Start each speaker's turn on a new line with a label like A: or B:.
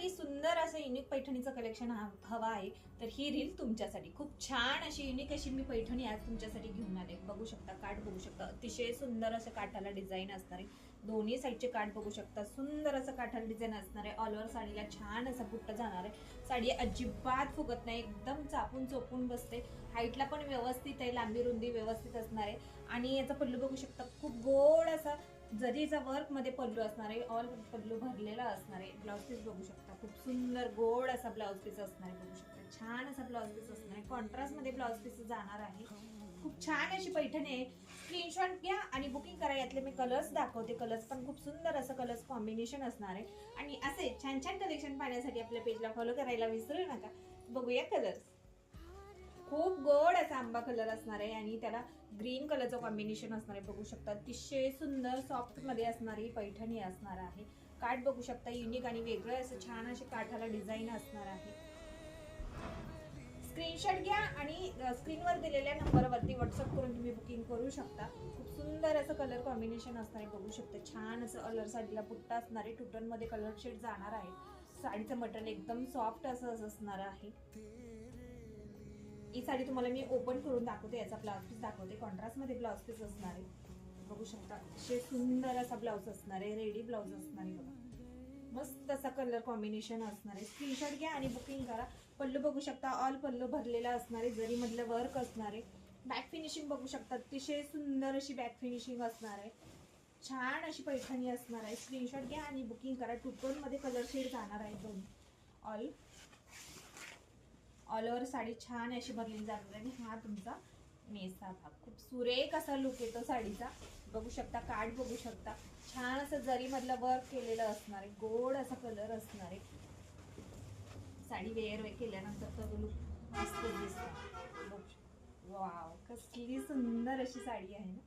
A: आणि सुंदर असं युनिक पैठणीचं कलेक्शन हवा आहे तर ही रील तुमच्यासाठी खूप छान अशी युनिक अशी मी पैठणी आज तुमच्यासाठी घेऊन आले। बघू शकता, काठ बघू शकता, अतिशय सुंदर असं काठाला डिझाईन असणार आहे। दोन्ही साईडचे काठ बघू शकता, सुंदर असं काठाला डिझाईन असणार आहे। ऑल ओव्हर साडीला छान असं बुट्ट जाणार आहे। साडी अजिबात फुगत नाही, एकदम चापून चोपून बसते। हाईटला पण व्यवस्थित आहे, लांबी रुंदी व्यवस्थित असणार आहे। आणि याचा पल्लू बघू शकता, खूप गोड असा जरीचा वर्क मध्ये पल्लू असणार आहे। ऑल पल्लू भरलेला असणार आहे। ब्लाउज पीस बघू शकता, खूप सुंदर गोड असा ब्लाउज पीस असणार आहे। बघू शकता, छान असा ब्लाउज पीस असणार आहे। कॉन्ट्रास्ट मध्ये ब्लाउज पीस जाणार आहे। खूप छान अशी पैठणी आहे। स्क्रीनशॉट घ्या आणि बुकिंग करा। यातले मी कलर्स दाखवते। कलर्स पण खूप सुंदर असं कलर्स कॉम्बिनेशन असणार आहे। आणि असे छान छान कलेक्शन पाहण्यासाठी आपल्या पेजला फॉलो करायला विसरू नका। बघूया कलर्स। खूप गोड असा आंबा कलर असणार आहे आणि त्याला ग्रीन कलरचं कॉम्बिनेशन असणार आहे। बघू शकता, अतिशय सुंदर सॉफ्ट मध्ये असणारी पैठणी असणार आहे। काठ बघू शकता, युनिक आणि वेगळं असं छान असे काठाला डिझाईन असणार आहे। स्क्रीनशॉट घ्या आणि स्क्रीनवर दिलेल्या नंबरवरती व्हॉट्सअप करून तुम्ही बुकिंग करू शकता। खूप सुंदर असं कलर कॉम्बिनेशन असणार आहे। बघू शकता, छान असं ऑलर साडीला बुट्टा असणार आहे। टुटन मध्ये कलर शेड जाणार आहे। साडीचं मटेरियल एकदम सॉफ्ट असं असणार आहे। ही साडी तुम्हाला मी ओपन करून दाखवते। याचा ब्लाउज पीस दाखवते। कॉन्ट्रास्ट मध्ये ब्लाउज पीस असणार आहे। बघू शकता, अतिशय सुंदर असा ब्लाउज असणार आहे। रेडी ब्लाउज असणार आहे। बघा, मस्त असा कलर कॉम्बिनेशन असणार आहे। स्क्रीनशॉट घ्या आणि बुकिंग करा। पल्लू बघू शकता, ऑल पल्लू भरलेला असणार आहे। जरी मधलं वर्क असणार आहे। बॅक फिनिशिंग बघू शकता, अतिशय सुंदर अशी बॅक फिनिशिंग असणार आहे। छान अशी पैठणी असणार आहे। स्क्रीनशॉट घ्या आणि बुकिंग करा। टू-टोन मध्ये कलर शेड जाणार आहे दोन। ऑल ओव्हर साडी छान अशी भरलेली जाणार आहे। हा तुमचा नेसचा भाग, खूप सुरेख असा लुक येतो साडीचा। बघू शकता, काठ बघू शकता, छान असं जरी मधलं वर्क केलेलं असणार आहे। गोड असा कलर असणार आहे। साडी वेअर केल्यानंतर तो लुक मस्त दिसतो। वाव, कसली सुंदर अशी साडी आहे ना।